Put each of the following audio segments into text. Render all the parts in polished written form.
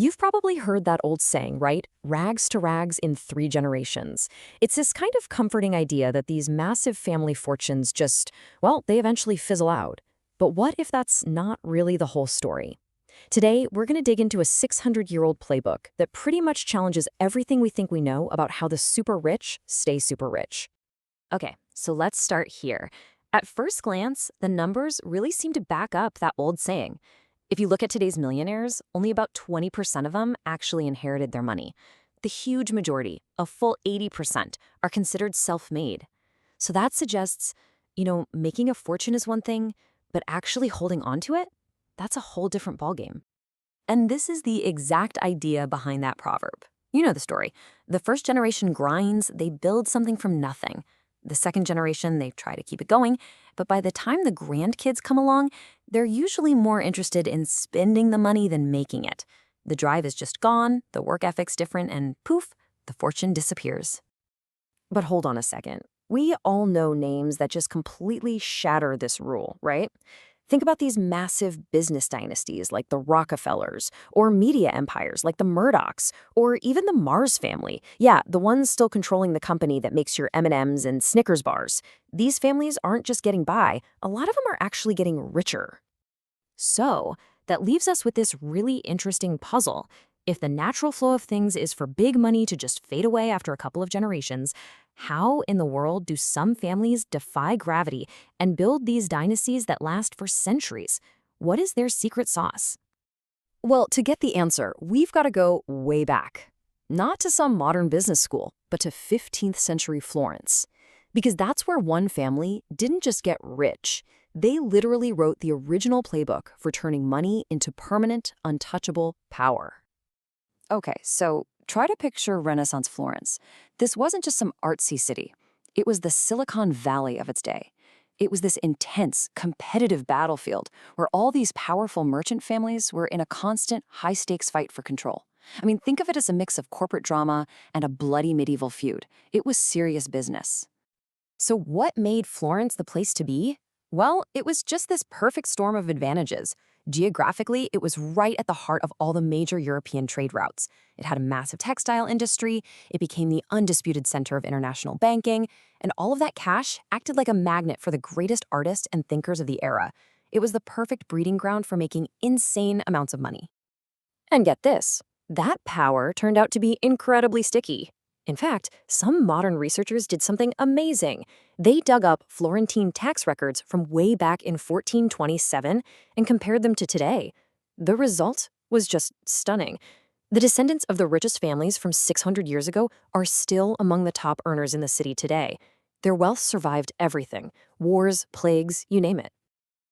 You've probably heard that old saying, right? Rags to rags in 3 generations. It's this kind of comforting idea that these massive family fortunes just, well, they eventually fizzle out. But what if that's not really the whole story? Today, we're going to dig into a 600-year-old playbook that pretty much challenges everything we think we know about how the super rich stay super rich. Okay, so let's start here. At first glance, the numbers really seem to back up that old saying. If you look at today's millionaires, only about 20% of them actually inherited their money. The huge majority, a full 80%, are considered self-made. So that suggests, making a fortune is one thing, but actually holding on to it, that's a whole different ballgame. And this is the exact idea behind that proverb. You know the story. The first generation grinds, they build something from nothing. The second generation, they try to keep it going, but by the time the grandkids come along, they're usually more interested in spending the money than making it. The drive is just gone, the work ethic's different, and poof, the fortune disappears. But hold on a second. We all know names that just completely shatter this rule, right? Think about these massive business dynasties like the Rockefellers, or media empires like the Murdochs, or even the Mars family. Yeah, the ones still controlling the company that makes your M&Ms and Snickers bars. These families aren't just getting by, a lot of them are actually getting richer. So, that leaves us with this really interesting puzzle. If the natural flow of things is for big money to just fade away after a couple of generations, how in the world do some families defy gravity and build these dynasties that last for centuries? What is their secret sauce? Well, to get the answer, we've got to go way back. Not to some modern business school, but to 15th century Florence. Because that's where one family didn't just get rich. They literally wrote the original playbook for turning money into permanent, untouchable power. Okay, so try to picture Renaissance Florence. This wasn't just some artsy city. It was the Silicon Valley of its day. It was this intense, competitive battlefield where all these powerful merchant families were in a constant, high-stakes fight for control. I mean, think of it as a mix of corporate drama and a bloody medieval feud. It was serious business. So what made Florence the place to be? Well, it was just this perfect storm of advantages. Geographically, it was right at the heart of all the major European trade routes. It had a massive textile industry, it became the undisputed center of international banking, and all of that cash acted like a magnet for the greatest artists and thinkers of the era. It was the perfect breeding ground for making insane amounts of money. And get this, that power turned out to be incredibly sticky. In fact, some modern researchers did something amazing. They dug up Florentine tax records from way back in 1427 and compared them to today. The result was just stunning. The descendants of the richest families from 600 years ago are still among the top earners in the city today. Their wealth survived everything, wars, plagues, you name it.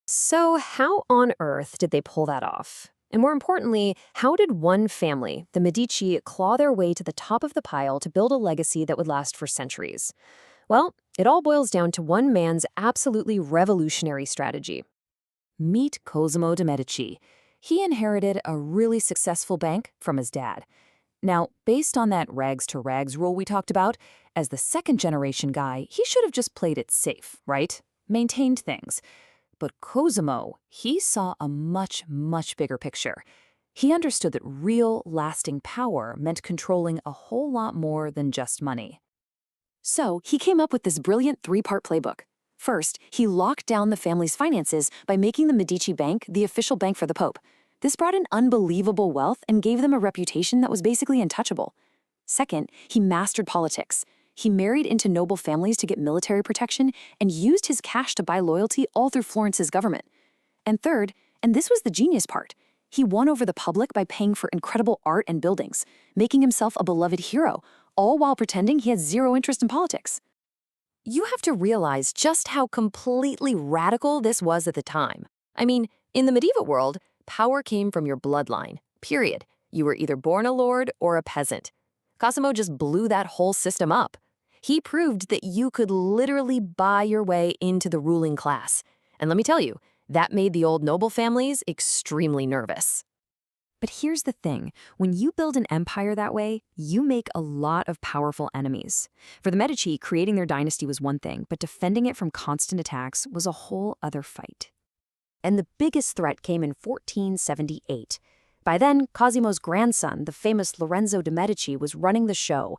So how on earth did they pull that off? And more importantly, how did one family, the Medici, claw their way to the top of the pile to build a legacy that would last for centuries? Well, it all boils down to one man's absolutely revolutionary strategy. Meet Cosimo de' Medici. He inherited a really successful bank from his dad. Now, based on that rags to rags rule we talked about, as the second-generation guy, he should have just played it safe, right? Maintained things. But Cosimo, he saw a much, much bigger picture. He understood that real, lasting power meant controlling a whole lot more than just money. So he came up with this brilliant 3-part playbook. First, he locked down the family's finances by making the Medici Bank the official bank for the Pope. This brought in unbelievable wealth and gave them a reputation that was basically untouchable. Second, he mastered politics. He married into noble families to get military protection and used his cash to buy loyalty all through Florence's government. And third, and this was the genius part, he won over the public by paying for incredible art and buildings, making himself a beloved hero, all while pretending he had zero interest in politics. You have to realize just how completely radical this was at the time. I mean, in the medieval world, power came from your bloodline, period. You were either born a lord or a peasant. Cosimo just blew that whole system up. He proved that you could literally buy your way into the ruling class. And let me tell you, that made the old noble families extremely nervous. But here's the thing, when you build an empire that way, you make a lot of powerful enemies. For the Medici, creating their dynasty was one thing, but defending it from constant attacks was a whole other fight. And the biggest threat came in 1478. By then, Cosimo's grandson, the famous Lorenzo de' Medici, was running the show.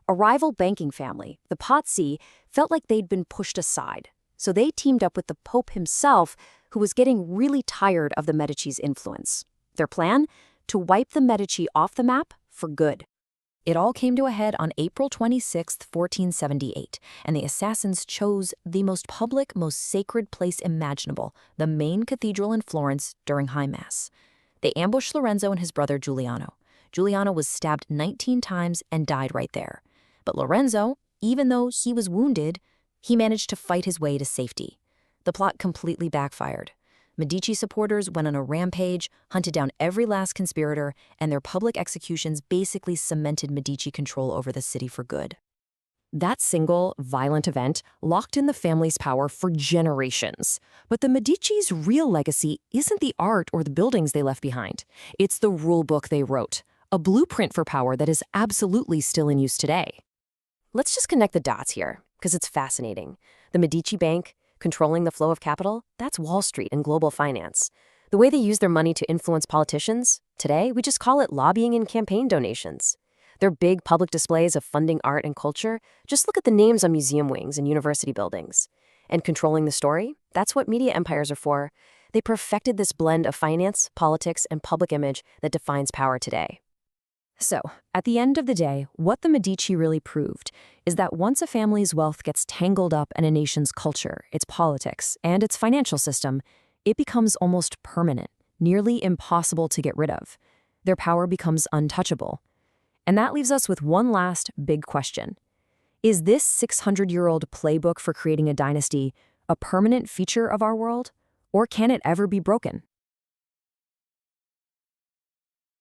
A rival banking family, the Pazzi, felt like they'd been pushed aside. So they teamed up with the Pope himself, who was getting really tired of the Medici's influence. Their plan? To wipe the Medici off the map for good. It all came to a head on April 26, 1478, and the assassins chose the most public, most sacred place imaginable, the main cathedral in Florence, during High Mass. They ambushed Lorenzo and his brother Giuliano. Giuliano was stabbed 19 times and died right there. But Lorenzo, even though he was wounded, he managed to fight his way to safety. The plot completely backfired. Medici supporters went on a rampage, hunted down every last conspirator, and their public executions basically cemented Medici control over the city for good. That single, violent event locked in the family's power for generations. But the Medici's real legacy isn't the art or the buildings they left behind. It's the rule book they wrote, a blueprint for power that is absolutely still in use today. Let's just connect the dots here, because it's fascinating. The Medici Bank, controlling the flow of capital, that's Wall Street and global finance. The way they use their money to influence politicians, today we just call it lobbying and campaign donations. Their big public displays of funding art and culture, just look at the names on museum wings and university buildings. And controlling the story, that's what media empires are for. They perfected this blend of finance, politics, and public image that defines power today. So, at the end of the day, what the Medici really proved is that once a family's wealth gets tangled up in a nation's culture, its politics, and its financial system, it becomes almost permanent, nearly impossible to get rid of. Their power becomes untouchable. And that leaves us with one last big question. Is this 600-year-old playbook for creating a dynasty a permanent feature of our world? Or can it ever be broken?